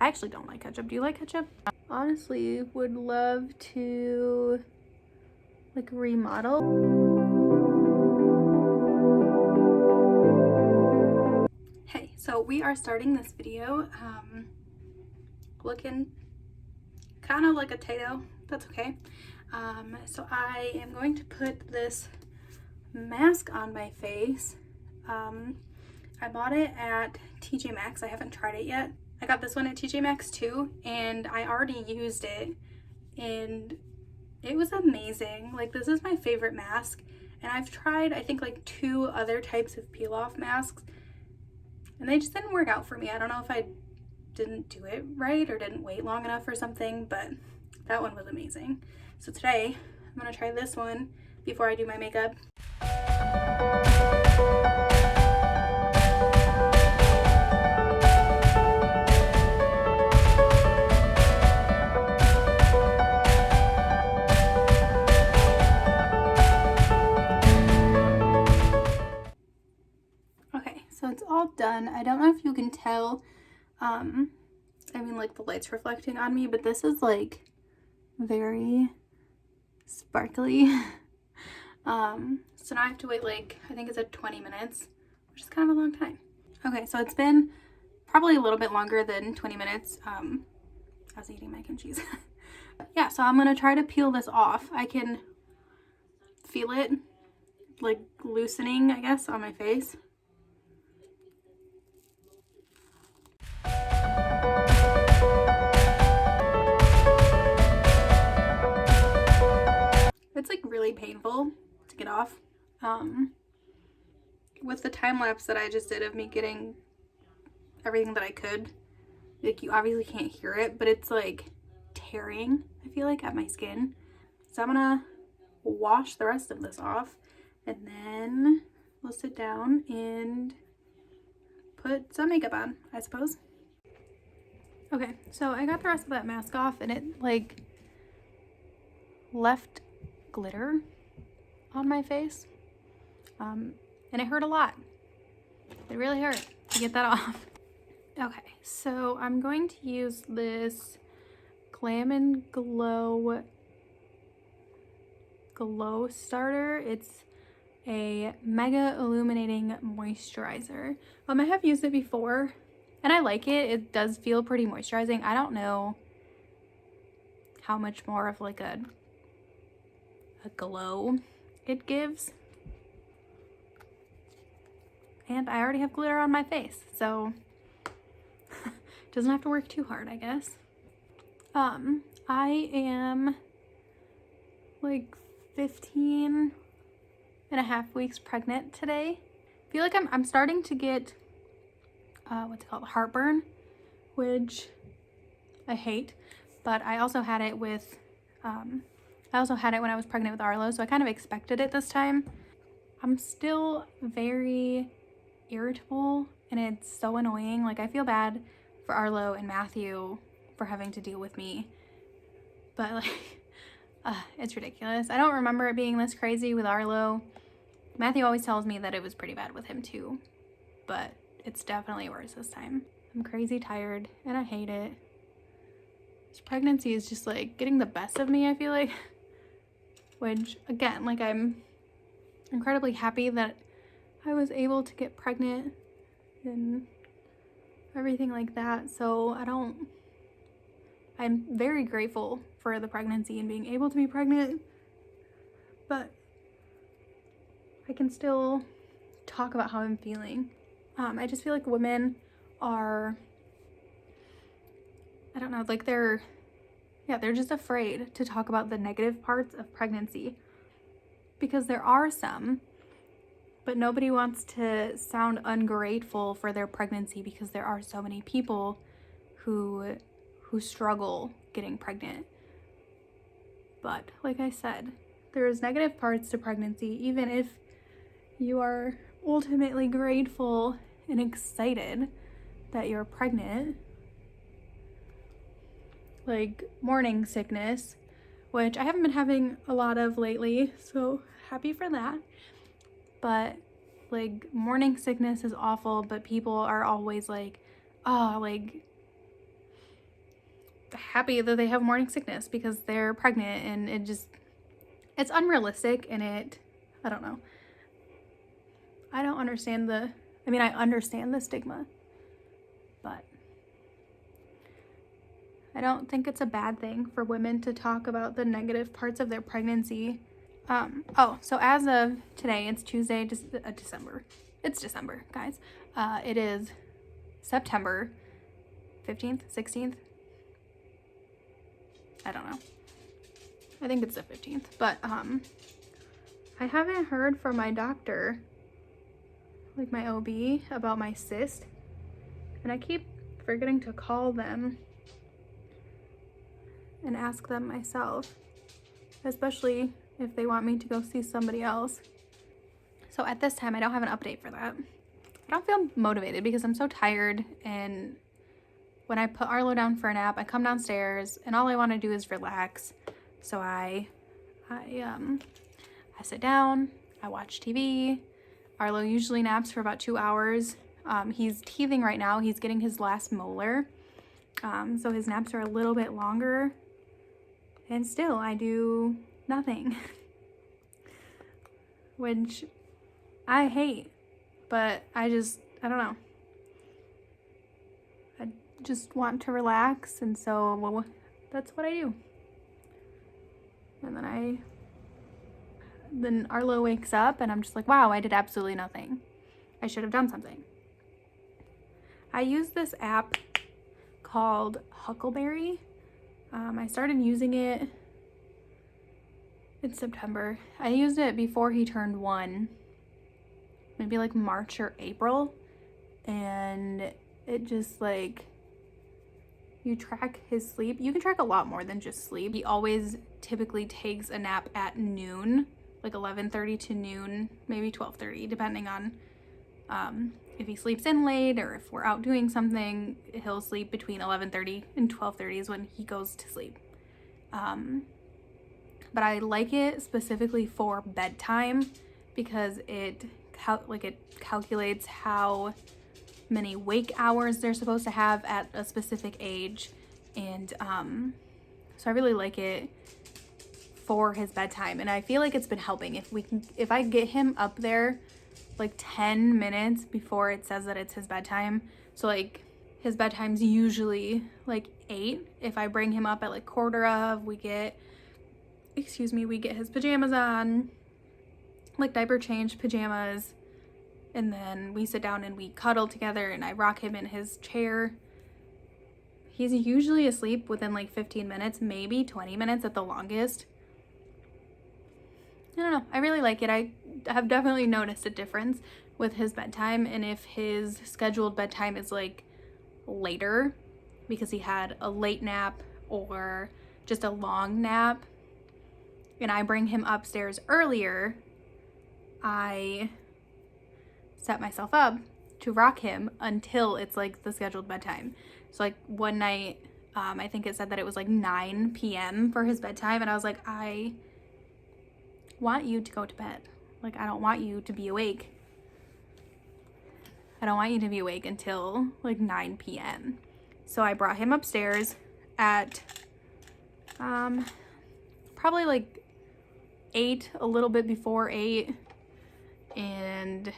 I actually don't like ketchup. Do you like ketchup? Honestly, would love to like remodel. Hey, so we are starting this video looking kind of like a potato. That's okay. So I am going to put this mask on my face. I bought it at TJ Maxx. I haven't tried it yet. I got this one at TJ Maxx too, and I already used it and it was amazing. Like, this is my favorite mask, and I've tried I think like 2 other types of peel off masks and they just didn't work out for me. I don't know if I didn't do it right or didn't wait long enough or something, but that one was amazing. So today I'm gonna try this one before I do my makeup. Okay, so it's all done. I don't know if you can tell, I mean, like, the light's reflecting on me, but this is like very sparkly. So now I have to wait, like, I think it's at 20 minutes, which is kind of a long time. Okay, so it's been probably a little bit longer than 20 minutes. I was eating mac and cheese. Yeah, so I'm gonna try to peel this off. I can feel it like loosening, I guess, on my face. It's like really painful to get off. With the time lapse that I just did of me getting everything that I could, like, you obviously can't hear it, but it's like tearing, I feel like, at my skin. So I'm gonna wash the rest of this off and then we'll sit down and put some makeup on, I suppose. Okay, so I got the rest of that mask off and it like left glitter on my face, and it hurt a lot. It really hurt to get that off. Okay, so I'm going to use this GLAMGLOW Glowstarter. It's a mega illuminating moisturizer. I have used it before and I like it. It does feel pretty moisturizing. I don't know how much more of like a glow it gives, and I already have glitter on my face, so doesn't have to work too hard, I guess. I am like 15 and a half weeks pregnant today. I feel like I'm starting to get what's it called, heartburn, which I hate, but I also had it with I also had it when I was pregnant with Arlo, so I kind of expected it this time. I'm still very irritable and it's so annoying. Like, I feel bad for Arlo and Matthew for having to deal with me, but like it's ridiculous. I don't remember it being this crazy with Arlo. Matthew always tells me that it was pretty bad with him too, but it's definitely worse this time. I'm crazy tired and I hate it. This pregnancy is just like getting the best of me, I feel like, which again, like, I'm incredibly happy that I was able to get pregnant and everything like that. So I'm very grateful for the pregnancy and being able to be pregnant, but I can still talk about how I'm feeling. I just feel like women are, I don't know, like they're just afraid to talk about the negative parts of pregnancy, because there are some, but nobody wants to sound ungrateful for their pregnancy because there are so many people who struggle getting pregnant. But like I said, there's negative parts to pregnancy, even if you are ultimately grateful and excited that you're pregnant. Like morning sickness, which I haven't been having a lot of lately, so happy for that. But like, morning sickness is awful, but people are always like, oh, like, happy that they have morning sickness because they're pregnant, and it's unrealistic, and I don't know. I don't understand I understand the stigma, but I don't think it's a bad thing for women to talk about the negative parts of their pregnancy. So as of today, it's Tuesday, December. It's December, guys. It is September 15th, 16th. I don't know. I think it's the 15th, but I haven't heard from my doctor, like my OB, about my cyst, and I keep forgetting to call them and ask them myself, especially if they want me to go see somebody else. So at this time, I don't have an update for that. I don't feel motivated because I'm so tired, and when I put Arlo down for a nap, I come downstairs and all I want to do is relax. So I sit down, I watch TV. Arlo usually naps for about 2 hours. He's teething right now. He's getting his last molar. So his naps are a little bit longer. And still, I do nothing. Which I hate. But I don't know. I just want to relax, and so that's what I do. And then Arlo wakes up, and I'm just like, wow, I did absolutely nothing. I should have done something. I use this app called Huckleberry. I started using it in September. I used it before he turned 1, maybe like March or April, and it just like, you track his sleep. You can track a lot more than just sleep. He always typically takes a nap at noon, like 11:30 to noon, maybe 12:30, depending on if he sleeps in late or if we're out doing something. He'll sleep between 11:30 and 12:30 is when he goes to sleep. But I like it specifically for bedtime because it calculates how many wake hours they're supposed to have at a specific age, and so I really like it for his bedtime, and I feel like it's been helping. If I get him up there like 10 minutes before it says that it's his bedtime, so like his bedtime's usually like 8. If I bring him up at like quarter of, we get his pajamas on, like diaper change, pajamas, and then we sit down and we cuddle together, and I rock him in his chair. He's usually asleep within like 15 minutes, maybe 20 minutes at the longest. I don't know. I really like it. I have definitely noticed a difference with his bedtime, and if his scheduled bedtime is like later because he had a late nap or just a long nap, and I bring him upstairs earlier, I set myself up to rock him until it's like the scheduled bedtime. So like one night, I think it said that it was like 9 p.m. for his bedtime, and I was like, I want you to go to bed. Like, I don't want you to be awake. I don't want you to be awake until like 9 p.m. So I brought him upstairs at probably like 8, a little bit before 8, and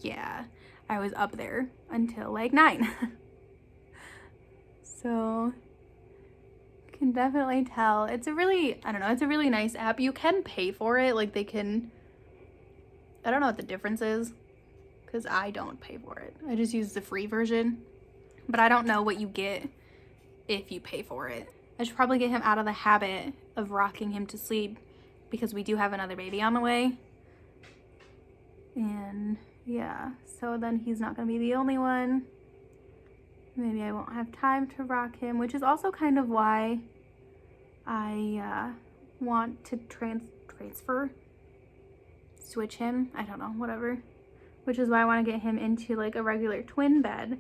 yeah, I was up there until like 9. So you can definitely tell. It's a really, I don't know, it's a really nice app. You can pay for it. Like they can, I don't know what the difference is because I don't pay for it. I just use the free version, but I don't know what you get if you pay for it. I should probably get him out of the habit of rocking him to sleep because we do have another baby on the way. And yeah, so then he's not going to be the only one. Maybe I won't have time to rock him, which is also kind of why I want to switch him. I don't know, whatever. Which is why I want to get him into like a regular twin bed.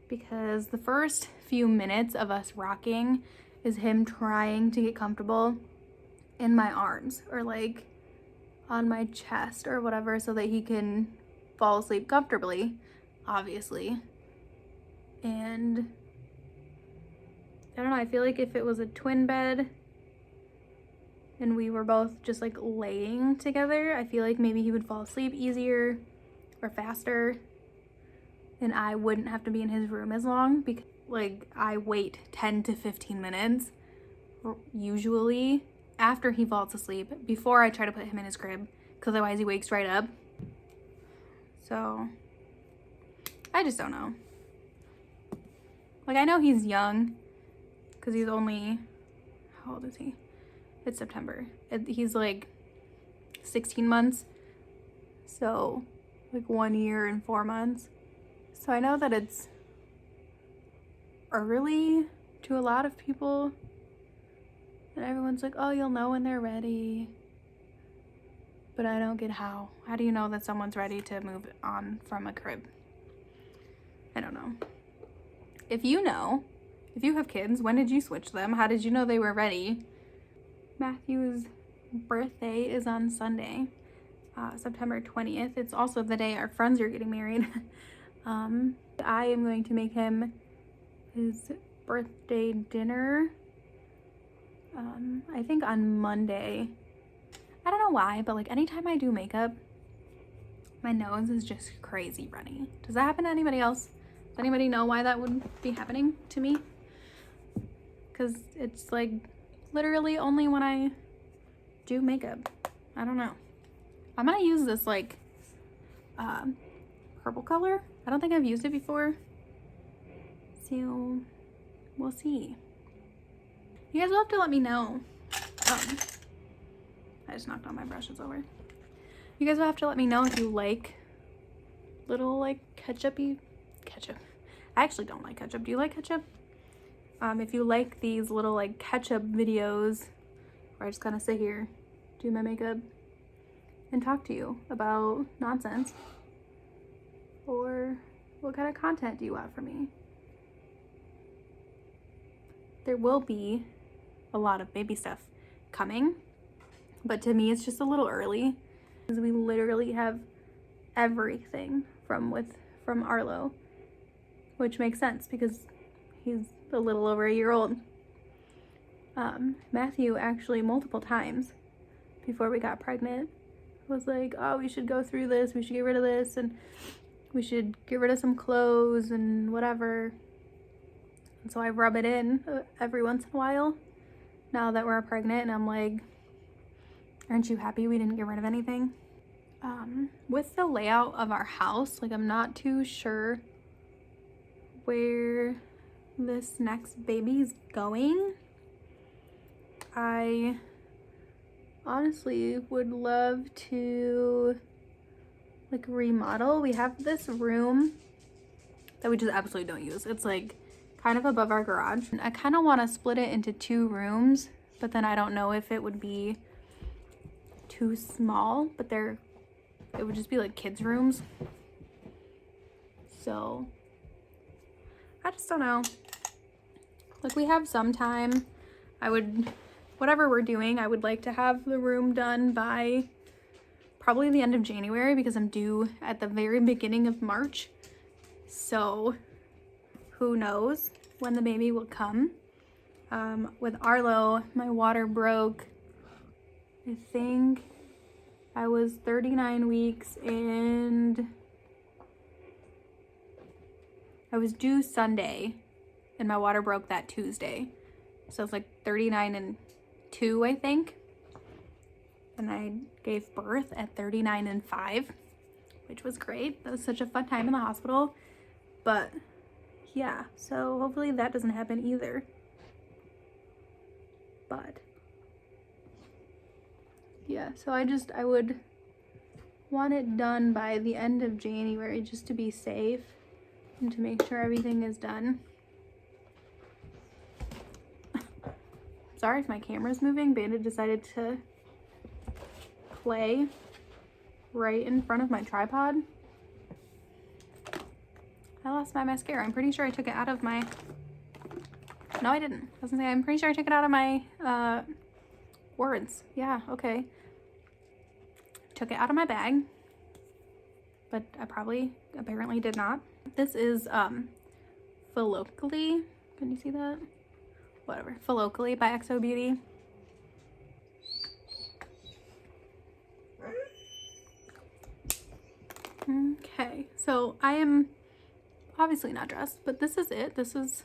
Because the first few minutes of us rocking is him trying to get comfortable in my arms or like on my chest or whatever so that he can fall asleep comfortably, obviously. And I don't know, I feel like if it was a twin bed and we were both just like laying together, I feel like maybe he would fall asleep easier or faster, and I wouldn't have to be in his room as long, because like I wait 10 to 15 minutes usually after he falls asleep before I try to put him in his crib, because otherwise he wakes right up. So I just don't know. Like, I know he's young because he's only, how old is he? It's September. He's like 16 months. So like 1 year and 4 months. So I know that it's early to a lot of people. And everyone's like, oh, you'll know when they're ready. But I don't get how. How do you know that someone's ready to move on from a crib? I don't know. If you know, if you have kids, when did you switch them? How did you know they were ready? Matthew's birthday is on Sunday, September 20th. It's also the day our friends are getting married. I am going to make him his birthday dinner, I think on Monday. I don't know why, but like anytime I do makeup, my nose is just crazy runny. Does that happen to anybody else? Does anybody know why that would be happening to me? Because it's like literally only when I do makeup. I don't know. I'm gonna use this like purple color. I don't think I've used it before. So we'll see. You guys will have to let me know. I just knocked all my brushes over. You guys will have to let me know if you like little like ketchup. I actually don't like ketchup. Do you like ketchup? If you like these little like ketchup videos where I just kind of sit here, do my makeup, and talk to you about nonsense, or what kind of content do you want from me? There will be a lot of baby stuff coming, but to me it's just a little early because we literally have everything from Arlo, which makes sense because he's a little over a year old. Matthew actually multiple times before we got pregnant was like, oh, we should go through this, we should get rid of this, and we should get rid of some clothes and whatever. And so I rub it in every once in a while now that we're pregnant, and I'm like, aren't you happy we didn't get rid of anything? With the layout of our house, like I'm not too sure where this next baby's going. I honestly would love to like remodel. We have this room that we just absolutely don't use. It's like kind of above our garage. I kind of want to split it into 2 rooms, but then I don't know if it would be too small, but it would just be like kids' rooms. So I just don't know. Like, we have some time. Whatever we're doing, I would like to have the room done by probably the end of January, because I'm due at the very beginning of March. So who knows when the baby will come. With Arlo, my water broke. I think I was 39 weeks and I was due Sunday and my water broke that Tuesday. So it's like 39 and 2, I think. And I gave birth at 39 and 5, which was great. That was such a fun time in the hospital. But yeah, so hopefully that doesn't happen either. But yeah, so I would want it done by the end of January, just to be safe and to make sure everything is done. Sorry if my camera's moving. Bandit decided to play right in front of my tripod. I lost my mascara. I'm pretty sure I took it out of my... No, I didn't. I was gonna say, I'm pretty sure I took it out of my words. Yeah, okay. Took it out of my bag, but I apparently did not. This is Philocally. Can you see that? whatever, Locally by XO Beauty. Okay, so I am obviously not dressed, but this is it. This is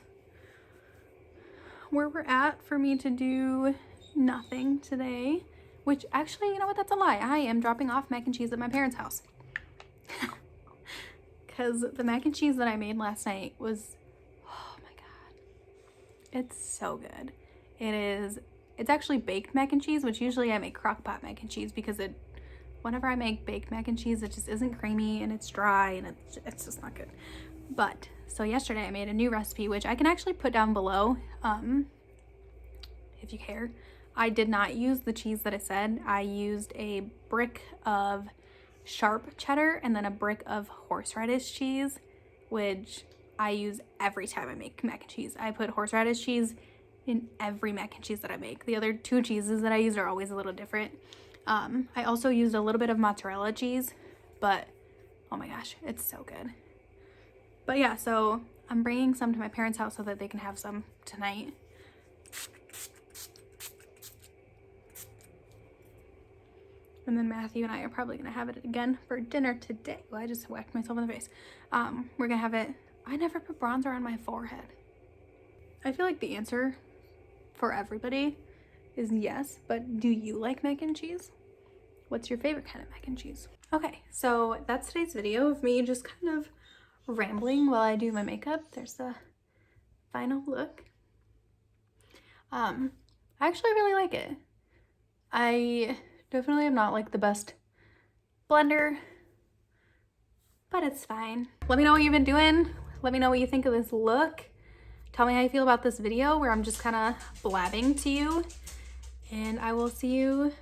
where we're at for me to do nothing today, which actually, you know what, that's a lie. I am dropping off mac and cheese at my parents' house because the mac and cheese that I made last night was, oh my god, it's so good. It's actually baked mac and cheese, which usually I make crock pot mac and cheese because whenever I make baked mac and cheese, it just isn't creamy and it's dry and it's just not good. But so yesterday I made a new recipe, which I can actually put down below if you care. I did not use the cheese that I said. I used a brick of sharp cheddar and then a brick of horseradish cheese, which I use every time I make mac and cheese. I put horseradish cheese in every mac and cheese that I make. The other two cheeses that I use are always a little different. I also used a little bit of mozzarella cheese, but oh my gosh, it's so good. But yeah, so I'm bringing some to my parents' house so that they can have some tonight. And then Matthew and I are probably gonna have it again for dinner today. Well, I just whacked myself in the face. We're gonna have it. I never put bronzer on my forehead. I feel like the answer for everybody is yes, but do you like mac and cheese? What's your favorite kind of mac and cheese? Okay, so that's today's video of me just kind of rambling while I do my makeup. There's the final look. I actually really like it. I definitely am not like the best blender, but it's fine. Let me know what you've been doing. Let me know what you think of this look. Tell me how you feel about this video where I'm just kind of blabbing to you. And I will see you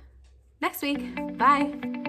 next week. Bye.